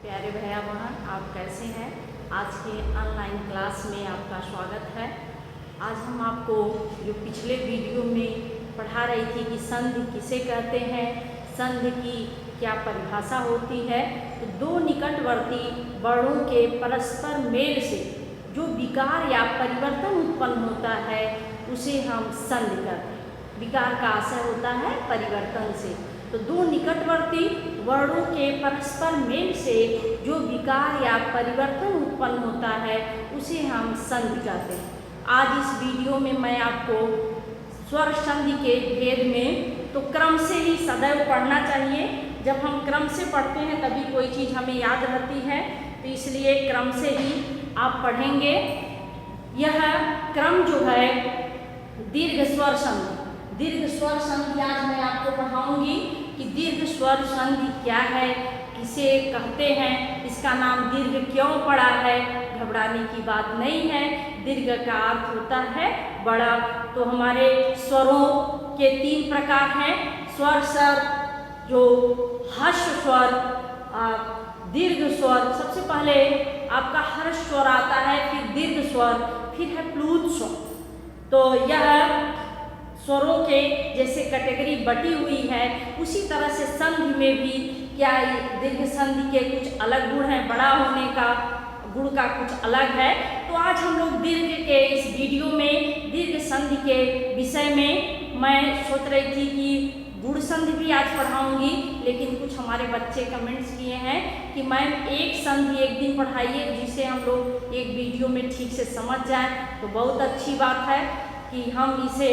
प्यारे भैया बहन, आप कैसे हैं। आज के ऑनलाइन क्लास में आपका स्वागत है। आज हम आपको जो पिछले वीडियो में पढ़ा रही थी कि संधि किसे कहते हैं, संधि की क्या परिभाषा होती है, तो दो निकटवर्ती वर्णों के परस्पर मेल से जो विकार या परिवर्तन उत्पन्न होता है उसे हम संधि कहते हैं। विकार का आशय होता है परिवर्तन से, तो दो निकटवर्ती वर्णों के परस्पर मेल से जो विकार या परिवर्तन उत्पन्न होता है उसे हम संधि कहते हैं। आज इस वीडियो में मैं आपको स्वर संधि के भेद में तो क्रम से ही सदैव पढ़ना चाहिए। जब हम क्रम से पढ़ते हैं तभी कोई चीज़ हमें याद रहती है, तो इसलिए क्रम से ही आप पढ़ेंगे। यह क्रम जो है दीर्घ स्वर संधि, दीर्घ स्वर संधि आज मैं आपको पढ़ाऊंगी कि दीर्घ स्वर संधि क्या है, किसे कहते हैं, इसका नाम दीर्घ क्यों पड़ा है। घबराने की बात नहीं है। दीर्घ का अर्थ होता है बड़ा। तो हमारे स्वरों के तीन प्रकार हैं। स्वर सर जो ह्रस्व स्वर, दीर्घ स्वर, सबसे पहले आपका ह्रस्व स्वर आता है, फिर दीर्घ स्वर, फिर है प्लुत स्वर। तो यह स्वरों के जैसे कैटेगरी बटी हुई है, उसी तरह से संधि में भी क्या दीर्घ संधि के कुछ अलग गुण हैं, बड़ा होने का गुण का कुछ अलग है। तो आज हम लोग दीर्घ के इस वीडियो में दीर्घ संधि के विषय में मैं सोच रही थी कि गुण संधि भी आज पढ़ाऊंगी, लेकिन कुछ हमारे बच्चे कमेंट्स किए हैं कि मैम एक संधि एक दिन पढ़ाइए जिसे हम लोग एक वीडियो में ठीक से समझ जाए। तो बहुत अच्छी बात है कि हम इसे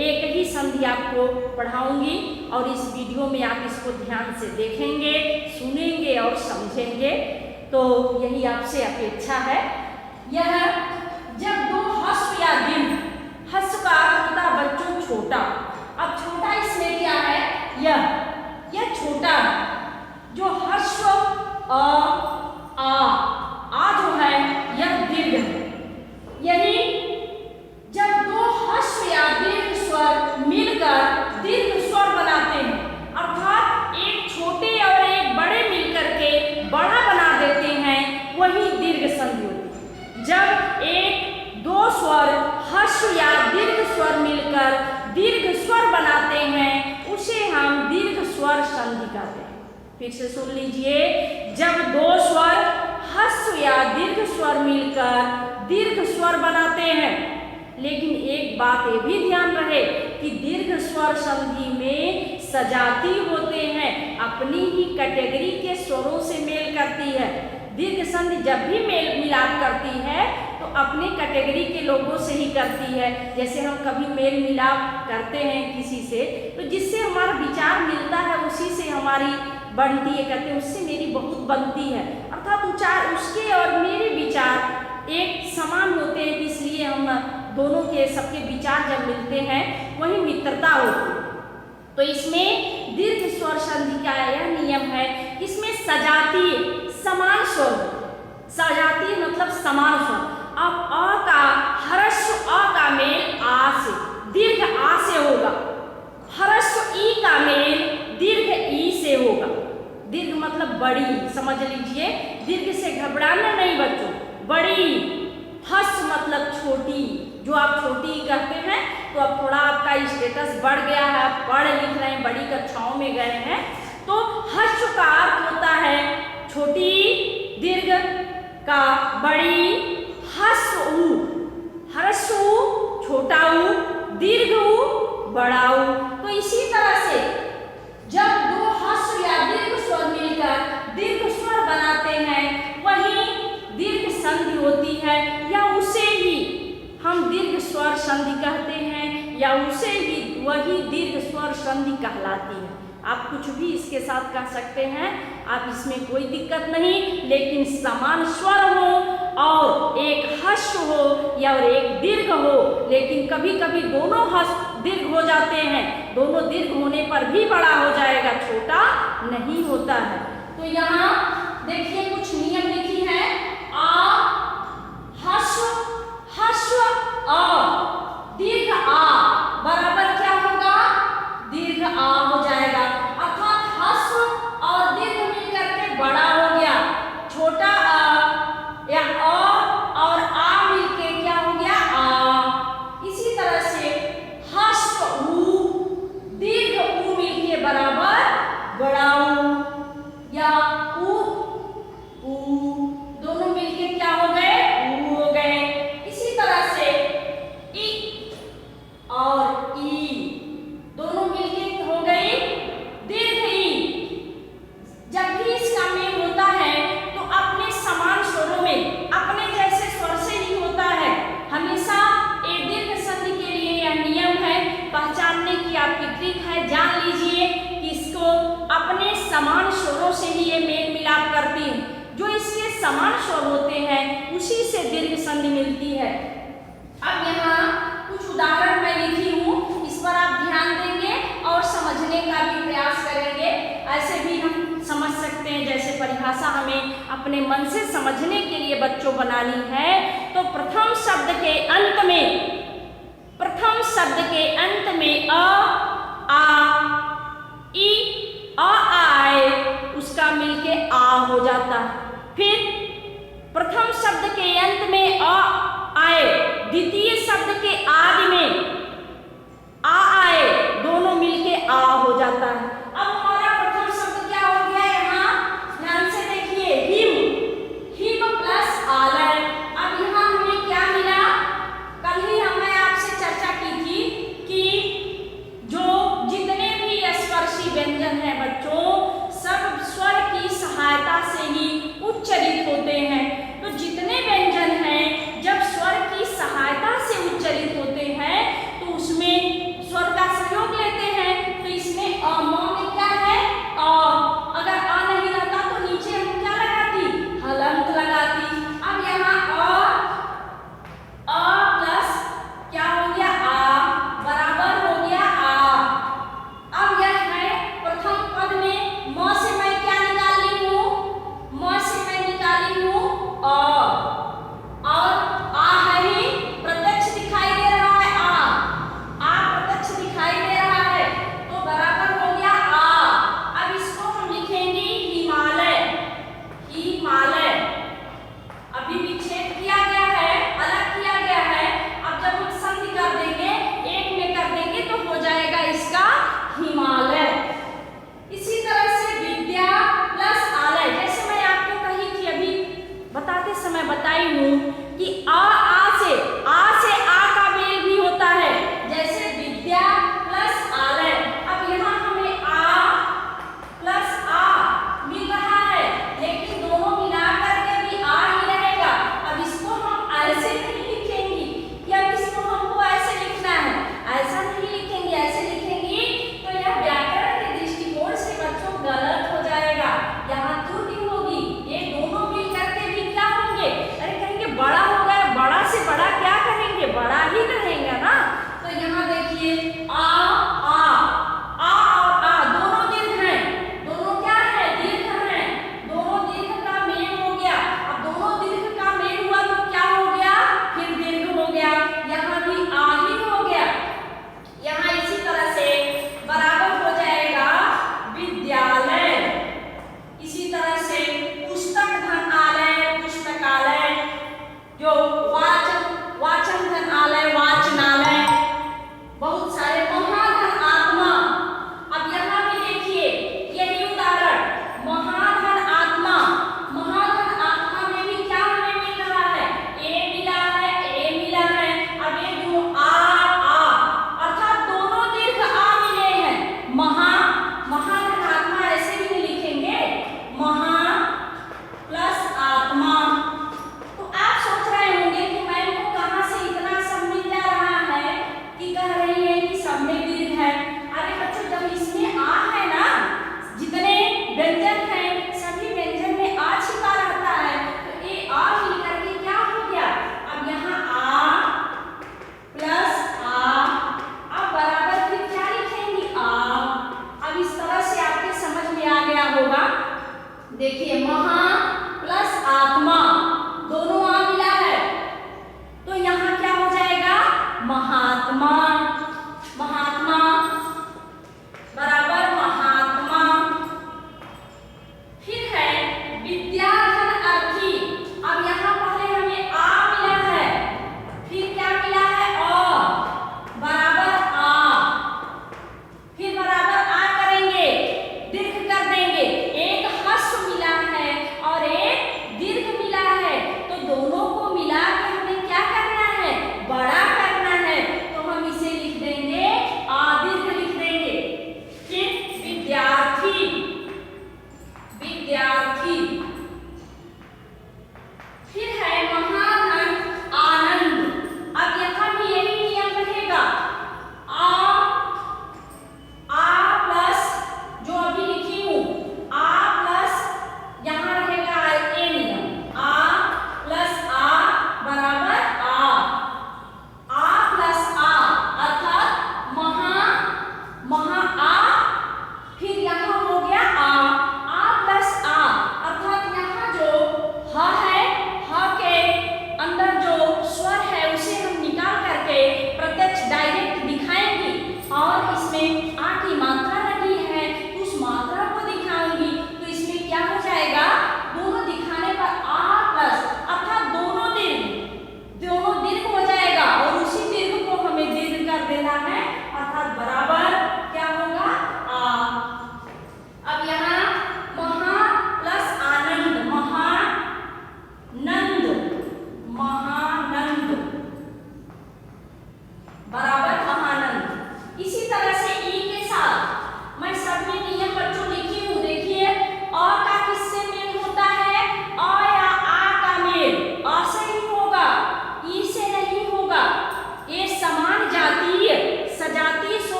एक ही संधि आपको पढ़ाऊंगी और इस वीडियो में आप इसको ध्यान से देखेंगे, सुनेंगे और समझेंगे। तो यही आपसे अपेक्षा है। यह जब दो ह्रस्व या दीर्घ, ह्रस्व का अर्थ होता है बच्चों छोटा। अब छोटा इसमें क्या है, यह छोटा जो ह्रस्व आ जो है यह दीर्घ है। यही जब दो ह्रस्व या दीर्घ स्वर मिलकर दीर्घ स्वर बनाते हैं, अर्थात एक छोटे और एक बड़े मिलकर के बड़ा बना देते हैं, वही दीर्घ संधि होती है। जब एक दो स्वर ह्रस्व या दीर्घ स्वर मिलकर दीर्घ स्वर बनाते हैं उसे हम दीर्घ स्वर संधि कहते हैं। फिर से सुन लीजिए, जब दो स्वर ह्रस्व या दीर्घ स्वर मिलकर दीर्घ स्वर बनाते हैं, लेकिन एक बात ये भी ध्यान रहे कि दीर्घ स्वर संधि में सजाती होते हैं, अपनी ही कैटेगरी के स्वरों से मेल करती है। दीर्घ संधि जब भी मेल मिलाप करती है तो अपने कैटेगरी के लोगों से ही करती है। जैसे हम कभी मेल मिलाप करते हैं किसी से, तो जिससे हमारा विचार मिलता है उसी से हमारी बनती है। कहते हैं उससे मेरी बहुत बनती है, अर्थात विचार उसके और मेरे विचार एक समान होते हैं, इसलिए हम दोनों के सबके विचार जब मिलते हैं वही मित्रता होती है। तो इसमें दीर्घ स्वर संधि का यह नियम है, इसमें सजातीय समान स्वर, सजातीय मतलब समान स्वर। अब अ का ह्रस्व अ का मेल आ से, दीर्घ आ से होगा, ह्रस्व ई का मेल दीर्घ ई से होगा। दीर्घ मतलब बड़ी, समझ लीजिए, दीर्घ से घबराना नहीं बच्चों, बड़ी। ह्रस्व मतलब छोटी, जो आप छोटी कहते हैं, तो अब थोड़ा आपका स्टेटस बढ़ गया है, आप पढ़ लिख रहे हैं, बड़ी कक्षाओं में गए हैं, तो ह्रस्व का अर्थ होता है छोटी, दीर्घ का बड़ी, ह्रस्व ऊ, ह्रस्व ऊ छोटा ऊ, दीर्घ ऊ बड़ा ऊ। तो इसी तरह से जब दो ह्रस्व या दीर्घ स्वर मिलकर दीर्घ स्वर बनाते हैं वही दीर्घ संधि होती है, या उसे ही हम दीर्घ स्वर संधि कहते हैं, या उसे ही वही दीर्घ स्वर संधि कहलाती है। आप कुछ भी इसके साथ कह सकते हैं, आप इसमें कोई दिक्कत नहीं, लेकिन समान स्वर हो और एक ह्रस्व हो या एक दीर्घ हो, लेकिन कभी कभी दोनों ह्रस्व दीर्घ हो जाते हैं, दोनों दीर्घ होने पर भी बड़ा हो जाएगा, छोटा नहीं होता है। तो यहाँ देखिए कुछ नियम लिखी है, आ ह्रस्व ह्रस्व अ दीर्घ आ बराबर क्या होगा, दीर्घ आ हो जाएगा, अर्थात ह्रस्व और दीर्घ मिलकर के बड़ा हो गया। उसी से दीर्घ संधि मिलती है। अब यहाँ कुछ उदाहरण मैं लिखी हूँ, इस पर आप ध्यान देंगे और समझने का भी प्रयास करेंगे। ऐसे भी हम समझ सकते हैं, जैसे परिभाषा हमें अपने मन से समझने के लिए बच्चों बनानी है। तो प्रथम शब्द के अंत में अ, आ, ई, अ आए, उसका मिलके आ हो जाता है। फिर प्रथम शब्द के अंत में अ आए, द्वितीय शब्द के आदि में आ आए, दोनों मिलके आ हो जाता है। अब हमारा प्रथम शब्द क्या हो गया यहाँ, ध्यान से देखिए, हिम प्लस आलय। अब यहाँ हमें क्या मिला, कल ही मैं आपसे चर्चा की थी कि जो जितने भी स्पर्शी व्यंजन हैं बच्चों, सब स्वर की सहायता से ही उच्चरित होते हैं। तो जितने व्यंजन हैं जब स्वर की सहायता से उच्चरित होते हैं तो उसमें स्वर का सहयोग लेते हैं। तो इसमें अ, म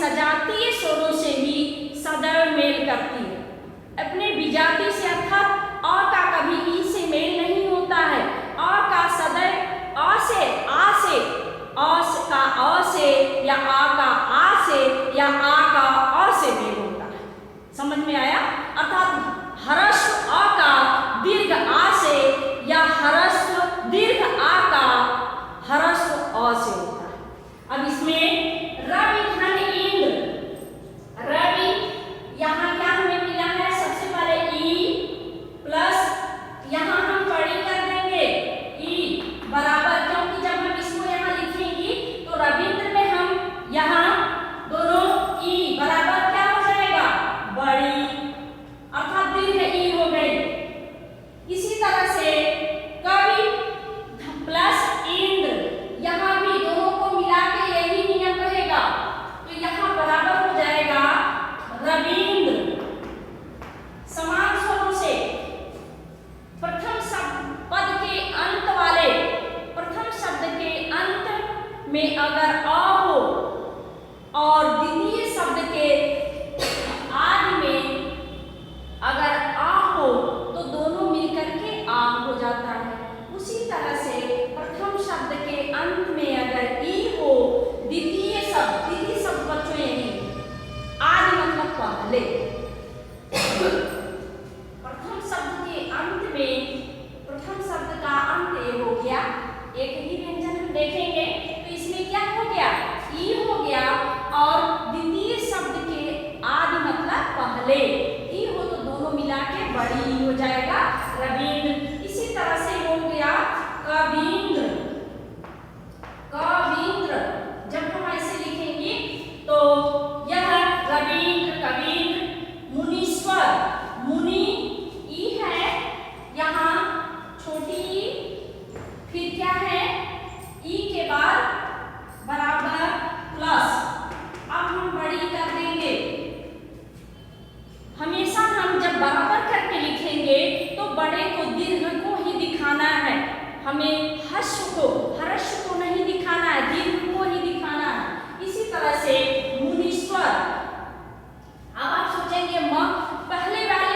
सजातीय स्वरों से ही सदैव मेल करती है। अपने विजातीय से अर्थात अ का कभी ई से मेल नहीं होता है। अ का सदैव अ से आ से, का अ से, या आ का आ से, या आ का अ से मेल होता है। समझ में आया? अर्थात ह्रस्व अ का दीर्घ आ से, या ह्रस्व दीर्घ आ का ह्रस्व अ से होता है। अब इसमें रवि धन इंद्र, रवि यहाँ क्या हमें मिला है? सबसे पहले ई प्लस यहाँ हम बड़ी कर देंगे ई बराबर, क्योंकि जब हम इसको यहाँ लिखेंगे तो रविंद्र में हम यहाँ दोनों ई बराबर क्या हो जाएगा? बड़ी, अर्थात दीर्घ ई हो गई। इसी तरह से कवि प्लस इंद्र, यहाँ भी दोनों को मिला के यही नियम रहेगा, तो यहाँ बराबर हो जाएगा रविंद्र। समान स्वरों से प्रथम शब्द पद के अंत वाले, प्रथम शब्द के अंत में अगर अ हो और द्वितीय शब्द के आदि में अगर आ हो तो दोनों मिलकर के आ हो जाता है। उसी तरह से प्रथम शब्द के अंत में अगर ई हो, द्वितीय शब्द बच्चों यही आदि मतलब पहले, प्रथम शब्द के अंत में प्रथम शब्द का अंत ए हो गया, एक ही व्यंजन हम देखेंगे तो इसमें क्या हो गया? ई हो गया, और द्वितीय शब्द के आदि मतलब पहले ई हो तो दोनों मिला के बड़ी हो जाएगा रविंद्र। इसी तरह से हो गया कविंद्र, कविंद्र जब हम ऐसे लिखेंगे तो यह रविंद्र, कविंद्र। मुनीश्वर, मुनि ई है यहाँ छोटी ई, फिर क्या है? ई के बाद बराबर प्लस, अब हम बड़ी कर देंगे। हमेशा हम जब बराबर करके लिखेंगे तो बड़े को दीर्घ को ही दिखाना है, हमें ह्रस्व को नहीं दिखाना है, दीर्घ को ही दिखाना है। इसी तरह से मुनीश्वर। अब आप सोचेंगे पहले वाले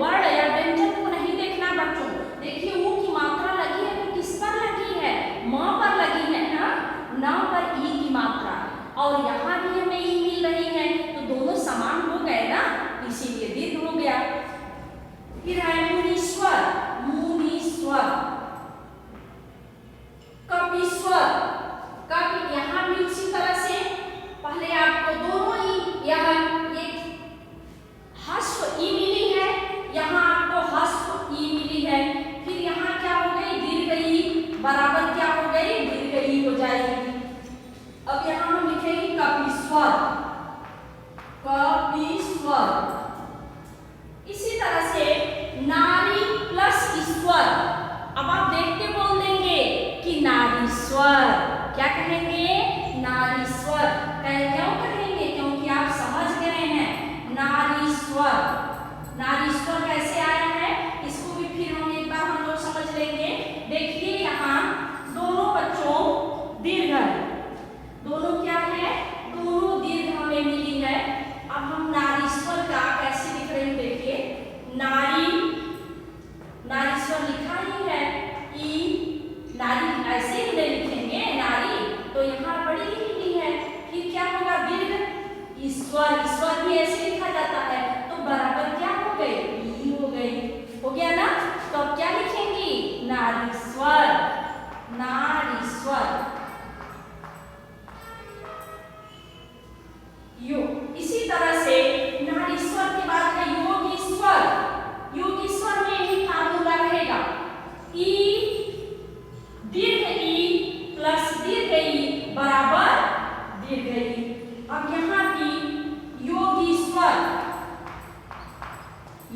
वर्ड या व्यंजन को नहीं देखना बच्चों, देखिए वो की मात्रा लगी है तो किस पर लगी है? म पर लगी है ना, न पर ई की मात्रा, और यहाँ भी हमें ई मिल रही है तो दोनों समान हो गए ना, इसीलिए दीर्घ हो गया। फिर है मुनीश्वर, मुनीश्वर। कपीश्वर, कप यहाँ भी उसी तरह से पहले आपको दोनों ई, यह ह्रस्व ई मिली है, यहाँ आपको ह्रस्व ई मिली है, फिर यहाँ क्या हो गई? दीर्घ ई बराबर क्या हो गई? दीर्घ ई हो जाएगी। अब यहाँ हम लिखेंगे कपीश्वर, कपीश्वर। इसी तरह से नारी प्लस ईश्वर, अब आप देखते बोल देंगे कि नारीश्वर, क्या कहेंगे? नारीश्वर। क्यों कहेंगे? क्योंकि आप समझ गए हैं नारीश्वर। नारीश्वर कैसे आया है इसको भी फिर हम लोग समझ लेंगे। देखिए यहाँ दोनों बच्चों दीर्घ है, दोनों क्या है? दोनों दीर्घ हमें मिली है। अब हम नारीश्वर का कैसे लिख रहे हैं देखिए, नारीश्वर लिखा ही है, ई नारी ऐसे ही नहीं लिखेंगे नारी, तो यहाँ बड़ी लिखी है, फिर क्या होगा? दीर्घ ईश्वर, ईश्वर भी ऐसे लिखा जाता है, तो बराबर क्या हो गई? ई हो गई, हो गया ना। तो अब क्या लिखेंगी? नारीश्वर, नारीश्वर। इसी तरह से नारीश्वर के बाद है योगीश्वर। योगीश्वर में ही फार्मूला रहेगा, ई दीर्घ ई प्लस दीर्घ ई बराबर दीर्घ ई। अब यहाँ भी योगीश्वर,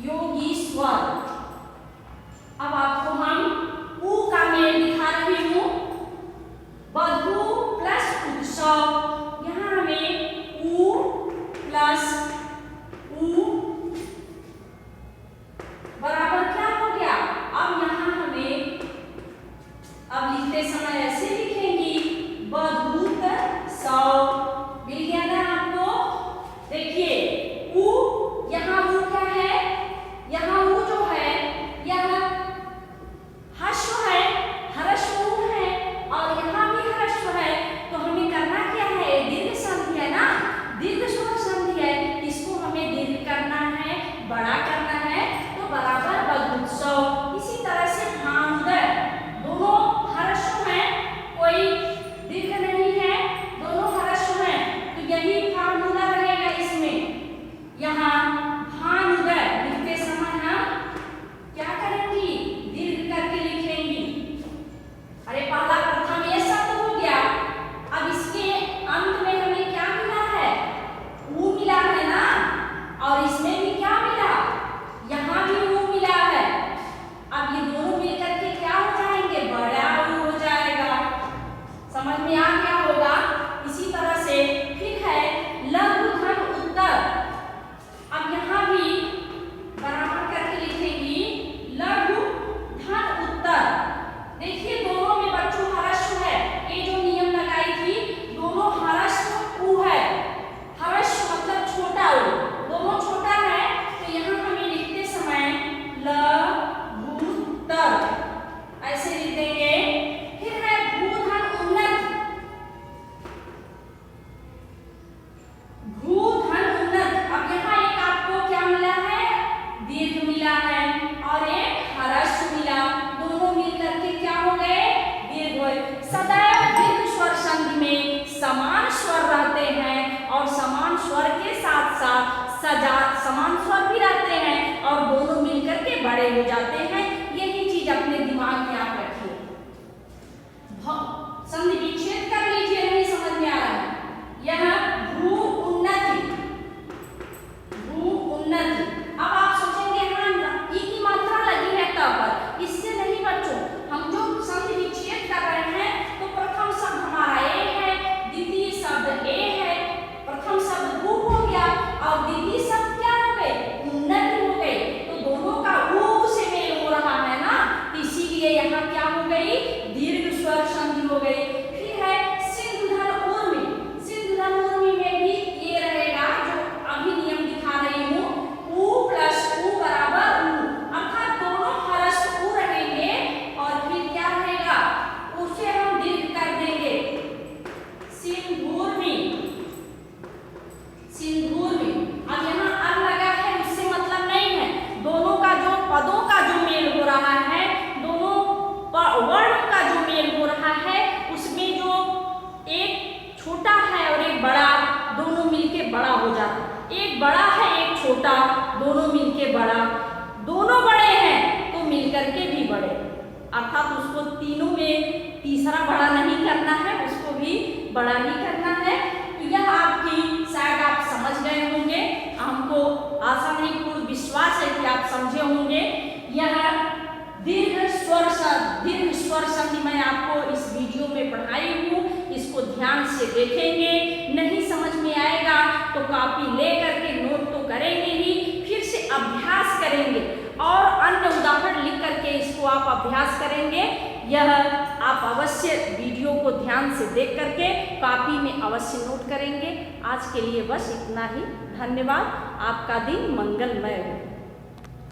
योगीश्वर। अब आपको हम ऊ का मेल दिखा रही हूँ, बधू प्लस उत्सव। यहाँ हमें ऊ प्लस ऊ बराबर क्या हो गया? अब यहाँ हमें अब लिखते समय ऐसे लिखेंगी, बधूत सौ। मिल गया ना आपको? एक बड़ा है एक छोटा, दोनों मिलके बड़ा, दोनों बड़े हैं तो मिलकर के भी बड़े, अर्थात उसको तीनों में तीसरा बड़ा नहीं करना है, उसको भी बड़ा ही करना है। तो यह आपकी शायद आप समझ गए होंगे, हमको आशा नहीं पूर्ण विश्वास है कि आप समझे होंगे। यह दीर्घ स्वर संधि मैं आपको इस वीडियो में पढ़ाई हूँ, इसको ध्यान से देखेंगे, नहीं समझ में आएगा तो कॉपी ले करके नोट तो करेंगे ही, फिर से अभ्यास करेंगे और अन्य उदाहरण लिख करके इसको आप अभ्यास करेंगे। यह आप अवश्य वीडियो को ध्यान से देख करके कॉपी में अवश्य नोट करेंगे। आज के लिए बस इतना ही। धन्यवाद। आपका दिन मंगलमय हो।